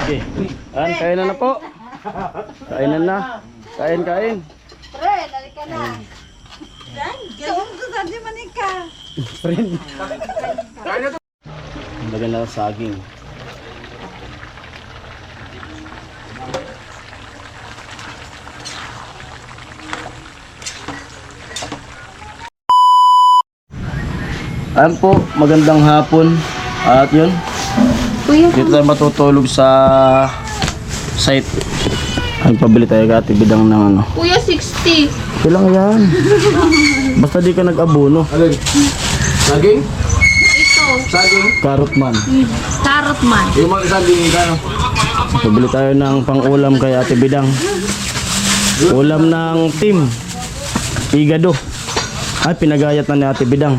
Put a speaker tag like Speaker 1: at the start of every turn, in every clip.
Speaker 1: Okay. Kain na po. Kainan na. Kain.
Speaker 2: Pre, nalika na. Saan ko saan manika?
Speaker 1: Friend. Lagyan na saging. Ayan po, magandang hapon. At yun, dito tayo matutulog sa site. Ay, pabili tayo kati bidang ng ano.
Speaker 2: Kuya, 60.
Speaker 1: Kailang yan. Basta di ka nag-abono.
Speaker 3: Alin? Saging?
Speaker 2: Ito.
Speaker 3: Saging?
Speaker 1: Carrot man.
Speaker 2: Carrot man.
Speaker 3: Yung mga saging yung gano'n?
Speaker 1: Pabili tayo ng pang-ulam kay Ate Bidang. Ulam ng team. Igado. Ay, pinagayat na ni Ate Bidang.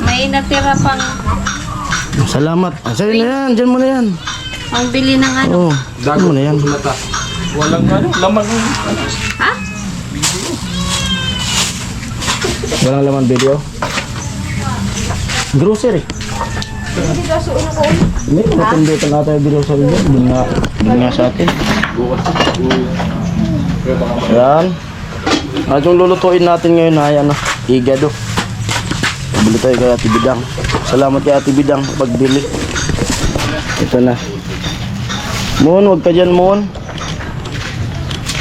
Speaker 2: May natira pang
Speaker 1: Salamat. Sa'yo na yan. Diyan mo na yan.
Speaker 2: ang bili ng ano.
Speaker 1: Oo. Diyan mo na yan.
Speaker 3: Mata. Walang ano, laman.
Speaker 2: Ha?
Speaker 1: Walang laman video. Grocery. Hindi, matundutan natin yung video sa video. Doon nga sa atin. Yan. At yung lulutuin natin ngayon ay ano, igado. Pabili tayo kay Ate Bidang. Salamat kay Ate Bidang pagbili. Ito na. Moon, huwag ka dyan, Moon.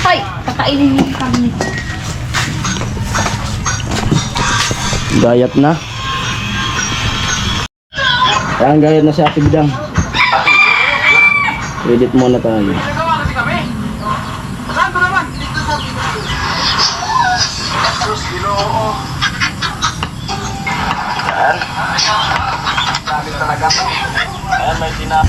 Speaker 2: Hoy, kakainin yung karne.
Speaker 1: Gayat na. Ayan, gayat na si Ate Bidang. Edit muna tayo. Ayan, may tinap.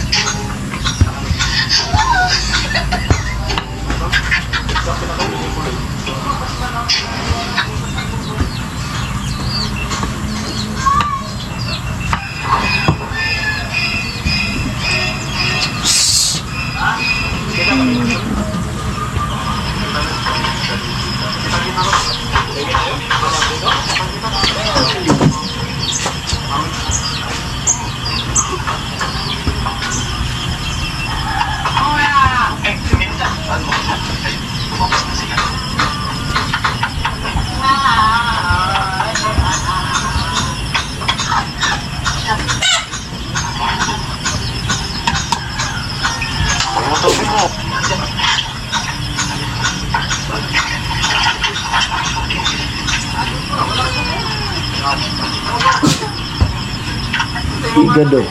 Speaker 1: Igado.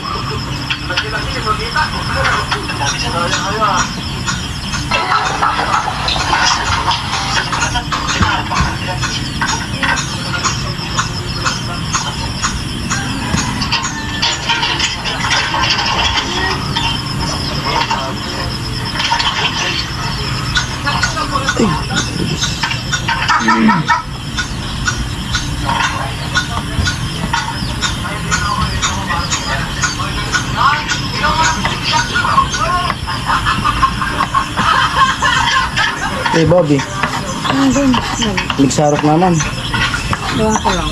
Speaker 1: Hey Bobby, nagsarok naman.
Speaker 2: Doon ko lang.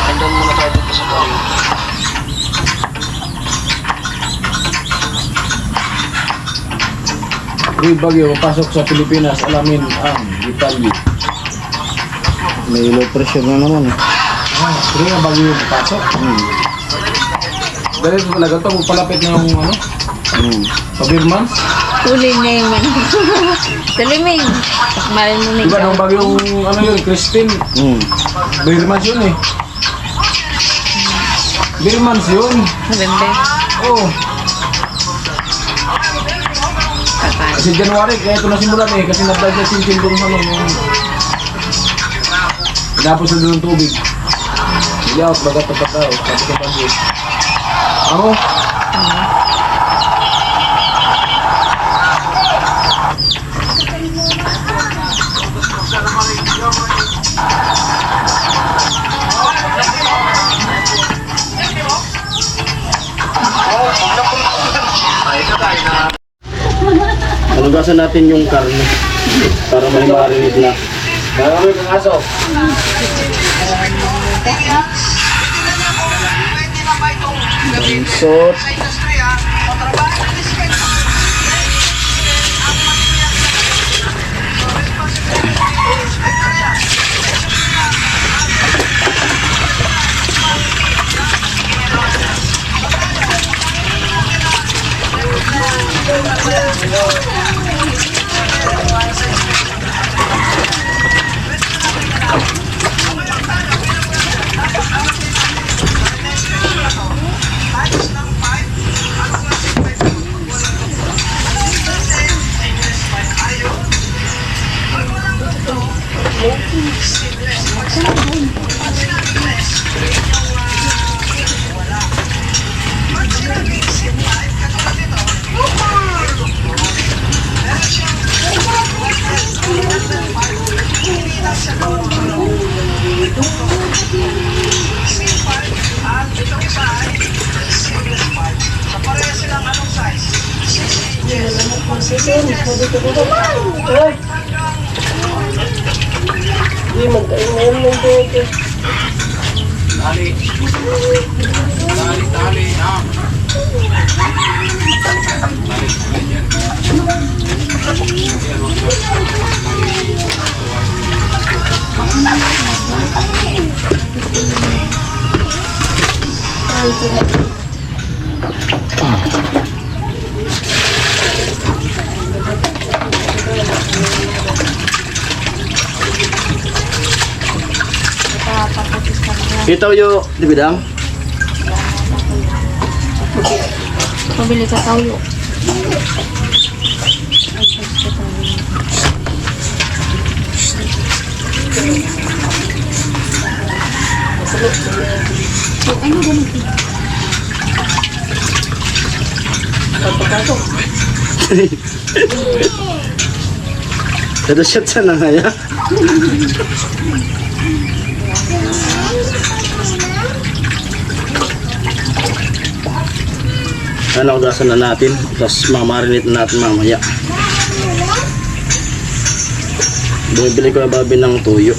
Speaker 1: Hanggang muna tayo dito sa bahay.
Speaker 3: Uy, bagyo, pasok sa Pilipinas, alamin ang detalye.
Speaker 1: May low pressure na naman eh.
Speaker 3: Sige nga bagyo yung pasok. Dahil talaga ito, palapit na yung ano, pabirman.
Speaker 2: Huli niya yung ano. Salimig. Takmalin mo na
Speaker 3: Diba nung bagyong ano yun, Christine, Birmans yun eh. Birmans yun.
Speaker 2: November.
Speaker 3: Oo. Kasi January, kaya ito nasimulan eh. Kasi nag-dive na sintin doon sa ano. Tinapos na doon ng tubig. Yaw, bagat na pagkaw. Tapos ang pangit. Ako?
Speaker 1: Halugasan natin yung karne para may marinate na.
Speaker 3: Marami kang aso.
Speaker 1: Sot. Ito yung dibidang.
Speaker 2: Pabili ka tayo.
Speaker 1: Ito shot sa na kaya. Ano, ugasan na natin. Tapos mamarinate na natin mamaya. Bumibili ko na babi ng tuyo.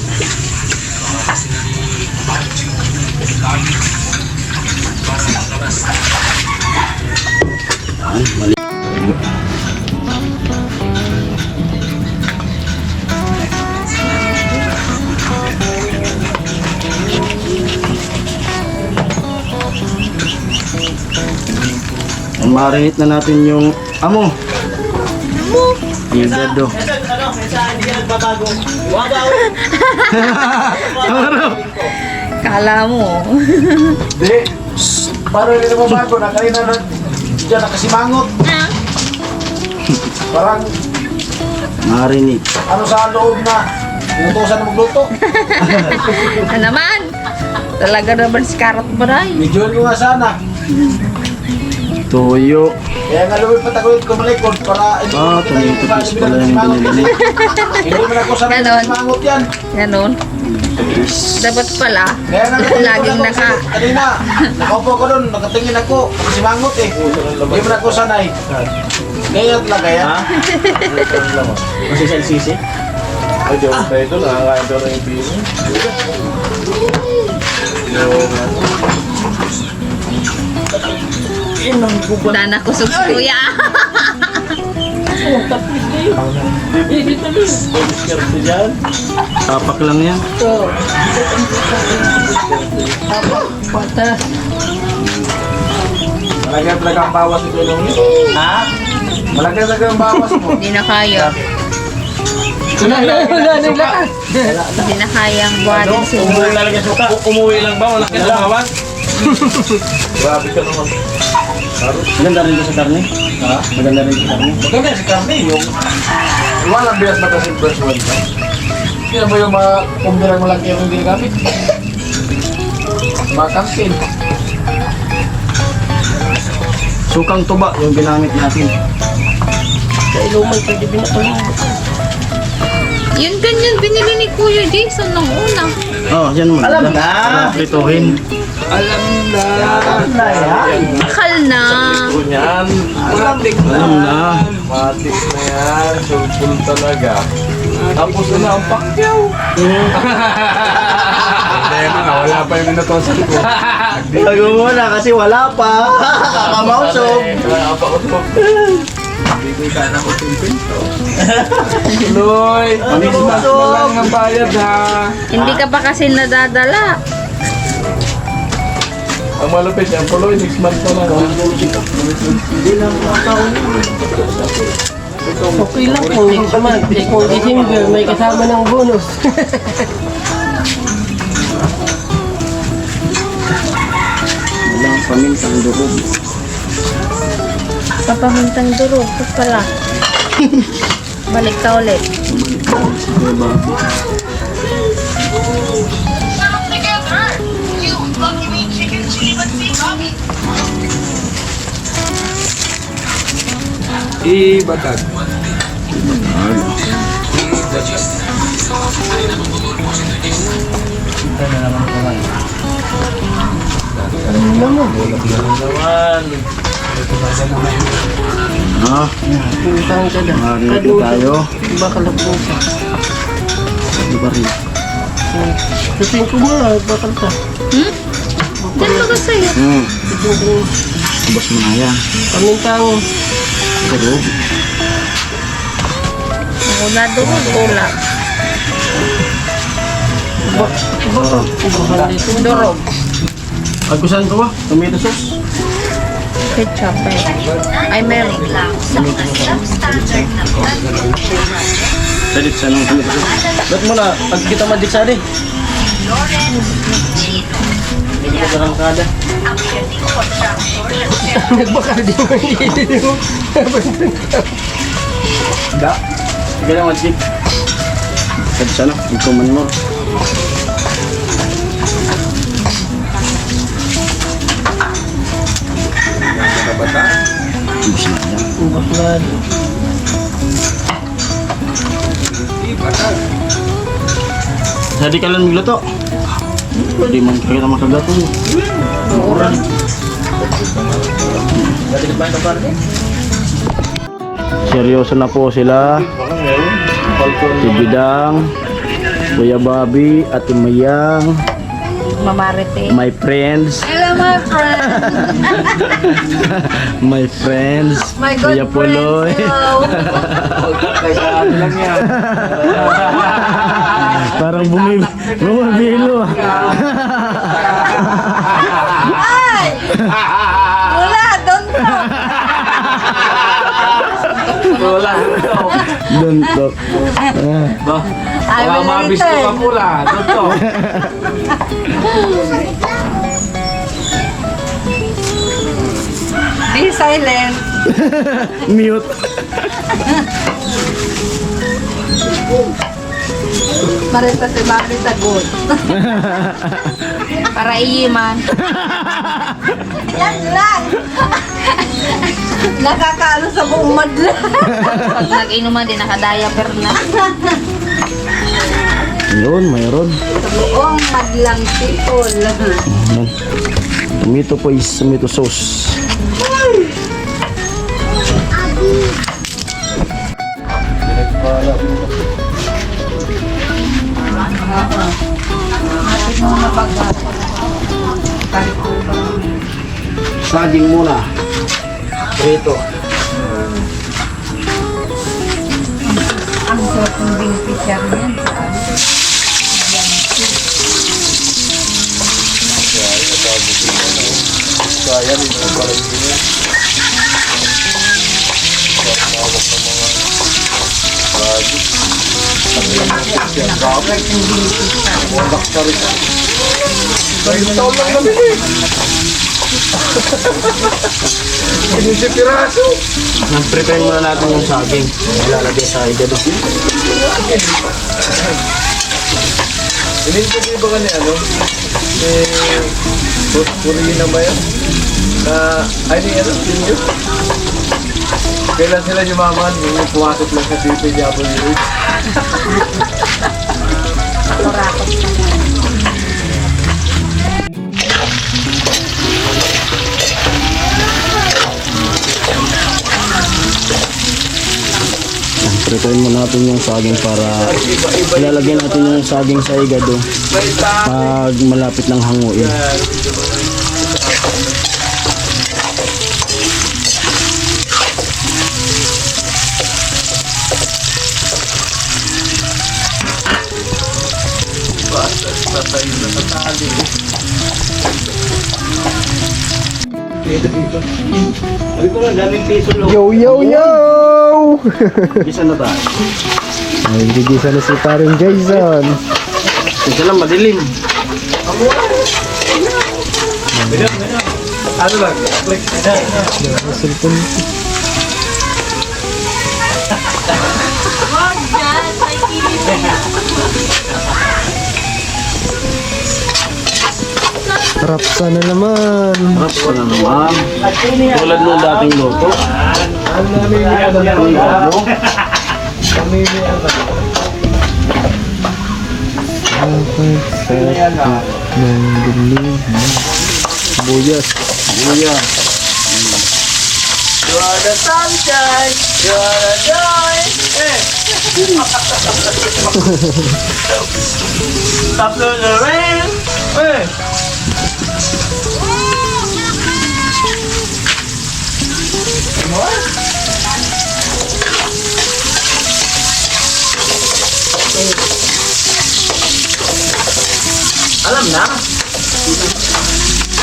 Speaker 1: Yan, mali. Marinate na natin yung amo. Yung gado.
Speaker 2: Kala mo.
Speaker 3: Di. Parang hindi mo bago na kanina na dyan nakasimangot. Parang
Speaker 1: Marinate.
Speaker 3: ano sa loob na inutusan na magluto.
Speaker 2: Ano naman? Talaga naman si Karot Baray.
Speaker 3: Medyo ko nga sana.
Speaker 1: Tuyo.
Speaker 3: Kaya nga lumipad ako yung kumalikod para hindi
Speaker 1: Ah, tomato paste pala yung binili.
Speaker 3: Hindi mo na ako sana
Speaker 2: Ganon.
Speaker 3: simangot yan.
Speaker 2: Ganon. Dapat pala,
Speaker 3: Kaya nga
Speaker 2: laging naka...
Speaker 3: Kanina, nakaupo ko doon, nakatingin ako, simangot eh. Hindi mo na ako sanay. Kaya talaga yan.
Speaker 1: Kasi sa LCC?
Speaker 4: Ay, di ako tayo ito. Nakakain daw na yung pino.
Speaker 2: Dana kusog si kuya.
Speaker 1: Tapak lang yan.
Speaker 3: Malagyan talaga ang bawas ni Kulong niyo. Ha? Malagyan talaga ang bawas mo.
Speaker 2: Hindi na kaya. Hindi na kayang buhatin si
Speaker 4: Umuwi talaga suka. Umuwi lang ba? Wala ka na bawas?
Speaker 3: Grabe ka naman.
Speaker 1: Maganda rin ito sa karne.
Speaker 3: Ha?
Speaker 1: Maganda rin sa karne.
Speaker 3: Maganda si Carne yung... Walang bilas ba kasi first one ba? Hindi na ba yung mga kumbirang malaki yung ginagamit? Makangkin.
Speaker 1: Sukang tuba yung ginamit natin.
Speaker 5: Sa iluman pwede binatulan.
Speaker 2: Yun ganyan, binili ni Kuya Jason nung una.
Speaker 1: Oh, yan mo.
Speaker 3: Alam na.
Speaker 1: Para prituhin.
Speaker 3: Alam na yan.
Speaker 2: Bakal na.
Speaker 4: Ito yan. Matik na.
Speaker 1: Alam na.
Speaker 4: Matik na yan. Sulpul talaga. Tapos na ang pakyaw. Hindi na, wala pa yung minutosan ko.
Speaker 1: Tago muna kasi wala pa. Kakamausog.
Speaker 4: Wala pa ko to. Loy, pamismas na lang ang bayad ha.
Speaker 2: Hindi ka pa kasi nadadala.
Speaker 4: Ang malupit yan, Loy, next month na lang.
Speaker 5: Okay lang kung next month. Eh, kung December, may kasama ng bonus.
Speaker 1: Walang pamintang durog.
Speaker 2: Papamintang durog. Ito pala. Balik ka ulit.
Speaker 4: Ibatag. Naman.
Speaker 1: Ah,
Speaker 5: Utang ka na.
Speaker 1: marito tayo.
Speaker 5: Baka lapusa.
Speaker 1: Di ba rin?
Speaker 5: Sabihin ko mga, bakal ka.
Speaker 2: Diyan mo ka sa'yo.
Speaker 1: Bas mo na yan.
Speaker 5: Pamintang
Speaker 1: Durog.
Speaker 2: Wala durog. Wala.
Speaker 5: bakal dito.
Speaker 2: Durog.
Speaker 1: Agusan ko ba? Tomato sauce.
Speaker 2: Ketchup eh. Ay, meron.
Speaker 1: Dalit sa nung tomato sauce. Ba't mo na, pag kita magic sa di. Hindi ko parang kada.
Speaker 5: Nagbakal di mo hindi mo.
Speaker 1: Da. Sige lang magic. Kad sana, ito man mo. Ibus na yan.
Speaker 5: Bakal.
Speaker 1: Jadi ka lang magluto. Pwede man kita makagato.
Speaker 5: Orang.
Speaker 1: Seryoso na po sila. Si Bidang, Kuya Bobby, at Mayang,
Speaker 2: Mamarite.
Speaker 1: my friends,
Speaker 2: Hello, my friend.
Speaker 1: my friends,
Speaker 2: My
Speaker 1: Kuya
Speaker 2: good
Speaker 1: Puloy.
Speaker 2: friends. Hello.
Speaker 4: Ano lang yan.
Speaker 1: Parang bumibilo.
Speaker 2: Ay! Wala, don't talk.
Speaker 4: Wala dito.
Speaker 1: Don't talk.
Speaker 2: I
Speaker 4: Baka
Speaker 2: will
Speaker 4: mabis ko
Speaker 2: return.
Speaker 4: pa pula. Dito.
Speaker 2: Be silent.
Speaker 1: Mute.
Speaker 2: Marita si Bobby sagot. Para iiman. Yan lang. Nakakaano sa buong madla. Pag nag-inuman din, naka-diaper na.
Speaker 1: Yun, mayroon.
Speaker 2: Sa buong madlang sipol.
Speaker 1: Ayan. Tomato po is tomato sauce. Saging muna. Prito.
Speaker 2: Ang sarap ng beneficiar niyan.
Speaker 4: Kaya rin ang parang yun. Tawag ng mga project. Yan dami. Wadak ka rin. Taon lang namin eh. Inisip piraso.
Speaker 1: Nag-prepare muna natin yung saging. Ilalagay sa igado.
Speaker 4: Inisip ba ka ni ano? Purina ba yun? Na, ay di ano, senior? Kailan sila yumaman? Yung pumasok lang sa DPWH.
Speaker 1: Prituin mo natin yung saging para ilalagay natin yung saging sa igado pag malapit ng hanguin.
Speaker 6: Yo, yo, yo!
Speaker 1: Isa na ba?
Speaker 6: Ay, gigisa na si paring Jason.
Speaker 1: Isa lang madilim.
Speaker 4: Ano lang?
Speaker 6: Cellphone.
Speaker 2: Wag dyan, may kilit.
Speaker 6: Harap sana naman.
Speaker 1: Harap ko na naman. Tulad nung dating luto.
Speaker 4: Ang namimiyan na lang. Namimiyan na. Namimiyan na.
Speaker 6: Buyas.
Speaker 1: Buya.
Speaker 5: You are the sunshine, you are the joy. Stop the rain. Alam na.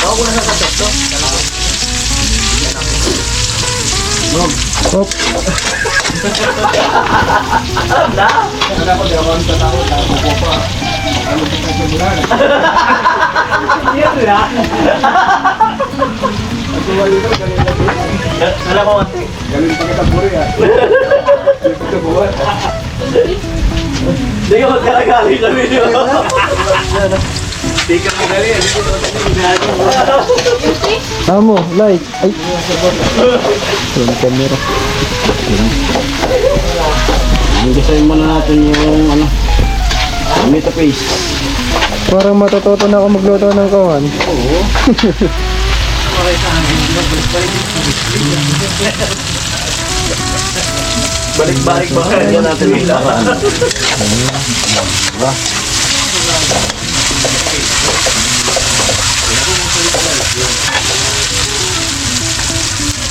Speaker 5: Bawa ko na sa to.
Speaker 6: Hop.
Speaker 5: Alam na.
Speaker 4: Ako di ako ang tatakot. Ako po pa. Ano po sa simulan?
Speaker 5: Yan na.
Speaker 4: At tuwali ko, galing na po.
Speaker 5: Alam ko ate.
Speaker 4: Galing pa kita puri ah. Ito buwan.
Speaker 5: Hindi ko magkakagali sa video.
Speaker 4: Di ka magaling. Hindi ko
Speaker 6: Amo, like. Ay. Yung camera.
Speaker 1: Gisayin muna natin yung ano, tomato paste.
Speaker 6: Parang matututo na ako magluto ng kawan.
Speaker 5: Balik-balik ba?
Speaker 1: Lagyan natin yung paraan.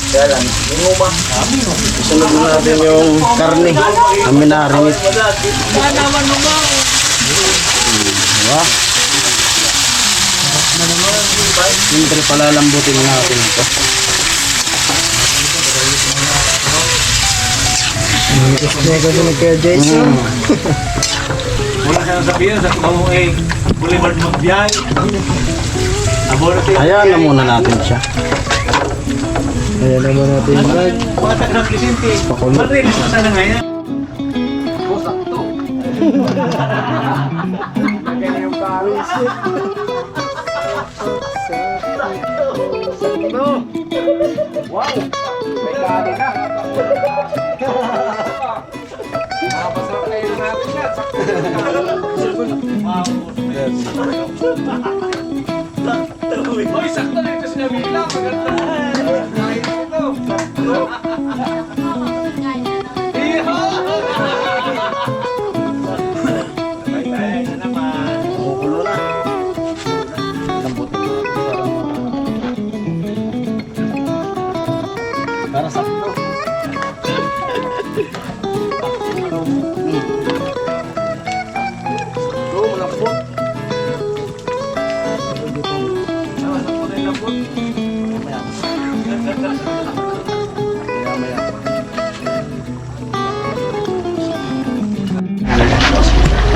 Speaker 5: Kaya lang, yung uma.
Speaker 1: Sunod na natin yung karne. Kami na-rinit. Diba? Siyempre palalambutin natin ito.
Speaker 6: Gusto ko din kay Jason.
Speaker 4: Wala siya sabihin sa kumamong Boulevard Magbiay.
Speaker 1: Hayaan na muna natin siya.
Speaker 6: Ayan naman natin vlog.
Speaker 4: Mga taga Vicente.
Speaker 6: Pakulo.
Speaker 4: Marilis na sana ngayon. Ganyan yung pawis. Wow! May kani na. Nakapasarap kayo natin yan. Hoy, sakto na ito sinabilang. Maganda. Kahit ito.
Speaker 1: Kumukulo na. Lambutin natin para sakto. Go, malambot.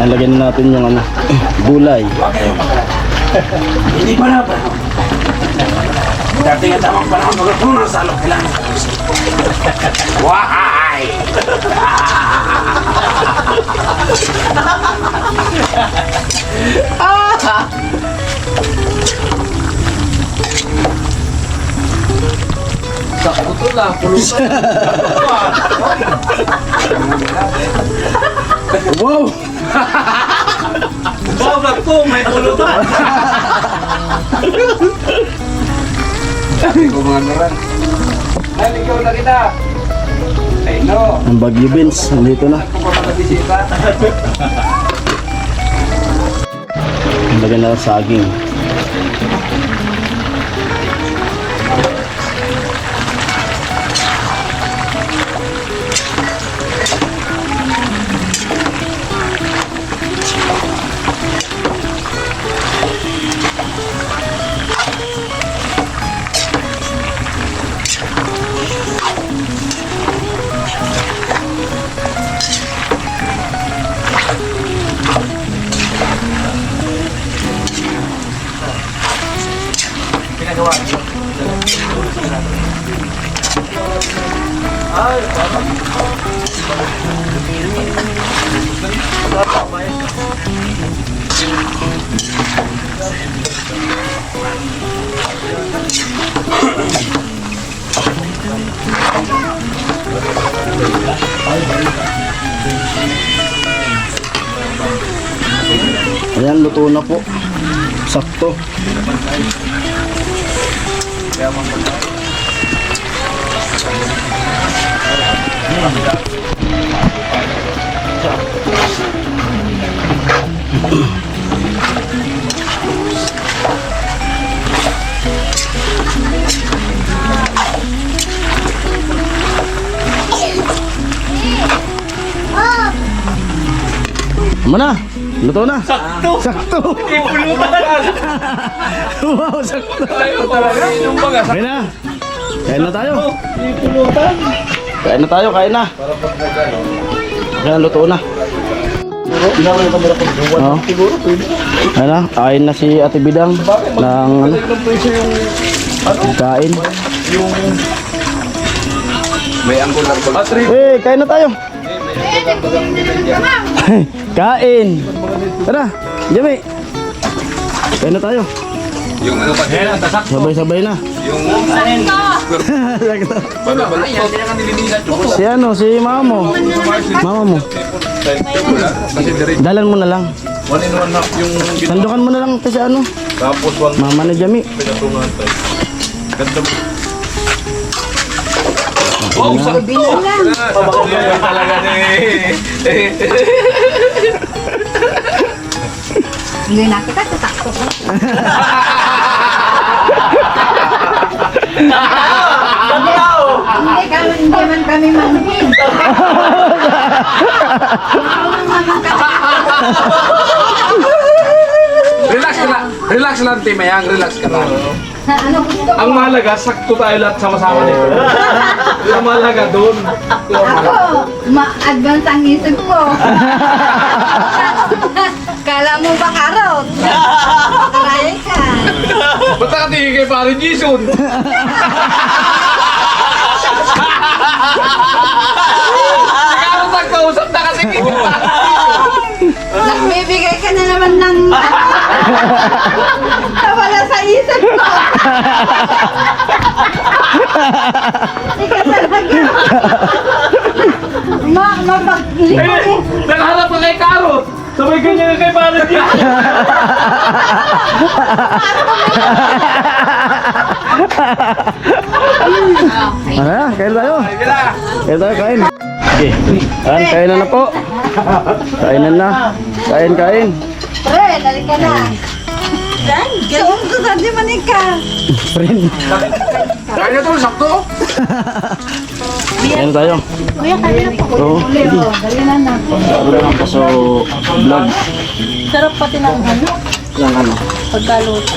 Speaker 1: Lagyan natin yung ano, gulay.
Speaker 3: Hindi pa na ba? Dati nga tamang panahon magkatulong sa alok kailangan. Why?
Speaker 4: Sakto to lang, pulutan.
Speaker 1: Wow!
Speaker 4: Bawag ko, may pulutan. Sabi ko mga naran. Ay, ikaw na kita. Ay, no.
Speaker 1: Ang Bagyo Beans, nandito na.
Speaker 4: Ako pa nakabisita.
Speaker 1: Ang maganda ng saging. Ayan, luto na po. Sakto. Mana? Luto na? Sakto! Sakto! Wow, sakto! Kain na! Kain na tayo! Kain na tayo, kain na! Ayan, luto na. Oh. Ayan na, kain na si Ate Bidang ng ano, kain.
Speaker 4: May angular ba?
Speaker 1: Eh, kain na tayo! Kain! Tara, Jimmy! Kain na tayo!
Speaker 4: Yung ano pa din?
Speaker 1: Sabay-sabay na.
Speaker 4: Yung
Speaker 1: Sakto.
Speaker 4: bala-bala.
Speaker 1: Si ano, si mama mo. Mama mo.
Speaker 4: Kasi direct.
Speaker 1: Dalan mo na lang.
Speaker 4: 1 in 1 half yung
Speaker 1: Sandukan mo na lang kasi ano.
Speaker 4: tapos 1
Speaker 1: Mama ni Jimmy.
Speaker 4: pinatungan tayo. Ganda mo. Oh, sakto! Pabakabay talaga ni.
Speaker 2: Hindi na kita, tatakto ka. Hindi man kami manhin.
Speaker 4: Relax ka lang. Relax lang, Timayang. Relax ka lang.
Speaker 2: Ano gusto
Speaker 4: Ang
Speaker 2: mo?
Speaker 4: mahalaga, sakto tayo lahat sama-sama nito. Ang mahalaga doon.
Speaker 2: Ako, ma-advance ang isip ko. Kala mo ba karot? Try ka.
Speaker 4: Ba't nakatingin kay Pare Jason? Ikaw nagkausap na kasi kay Pare
Speaker 2: Nagbibigay ka na naman ng nawala sa isip ko. Ika talaga. Mapag-ilig.
Speaker 4: Nakaharap ka kay Karot. Sabay ganyan kay Pare Jason.
Speaker 1: Ano, kain tayo. Kain tayo, kain. Okay. Ayan, kainan na po. Kainan na. Kain, kain.
Speaker 2: Pre, nalika na. Saan ko saan di manika?
Speaker 1: Friend.
Speaker 4: Kaya to, sakto.
Speaker 1: Kain na tayo.
Speaker 2: Kuya, kami na po.
Speaker 1: Oo, sige.
Speaker 2: Dali na na.
Speaker 1: Sabi lang po sa vlog.
Speaker 2: Sarap pati ng ano,
Speaker 1: Yung ano.
Speaker 2: pagkaluto.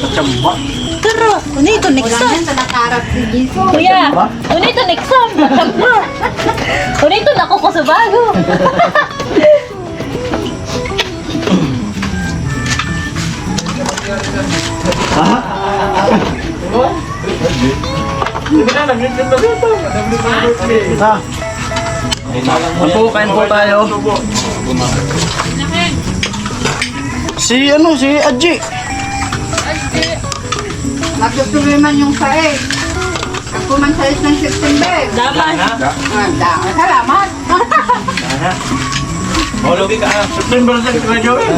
Speaker 2: Sarap. Unito, Nixon. Sa nakarap si Jesus.
Speaker 7: Kuya, unito next time. Unito na ako sa bago.
Speaker 1: Ha? Apo, kain po tayo. Si ano, si Adji.
Speaker 2: Tutuloy man yung saig. Ako man sa ng September.
Speaker 7: Daman.
Speaker 2: Salamat.
Speaker 3: O, lugi ka. September sa kaya Joey.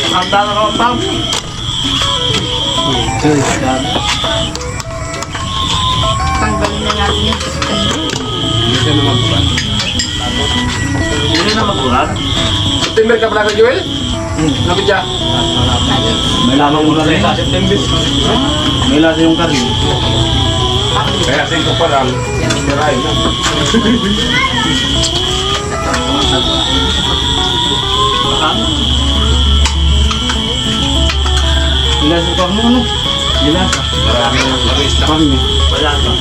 Speaker 3: Ang dala ka pa.
Speaker 2: Tanggalin na natin yung September.
Speaker 3: Hindi na magkuhan.
Speaker 4: September ka pala ka, Joel? Lapit siya.
Speaker 3: May lamang muna rin sa September. May lasa yung karin.
Speaker 4: Kaya 5 pa lang. Sirain na.
Speaker 3: May lasa pa mo ano? May lasa. Kami. Wala ka.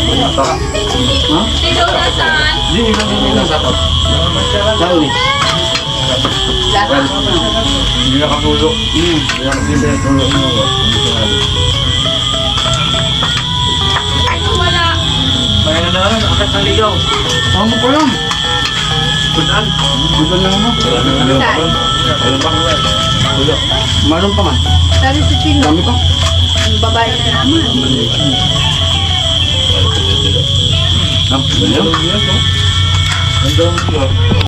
Speaker 3: Ha?
Speaker 7: Sino nasan?
Speaker 3: Hindi, may lasa pa. Saan ni?
Speaker 4: Hindi nakasulo. Hindi nakasulo.
Speaker 7: Wala.
Speaker 3: Kaya na lang, akat ng ligaw. Tama ko lang. Budan. Budan lang mo. Meron pa man.
Speaker 2: Sabi si Tino,
Speaker 3: Dami pa.
Speaker 2: ang babae na naman.
Speaker 3: Ayun.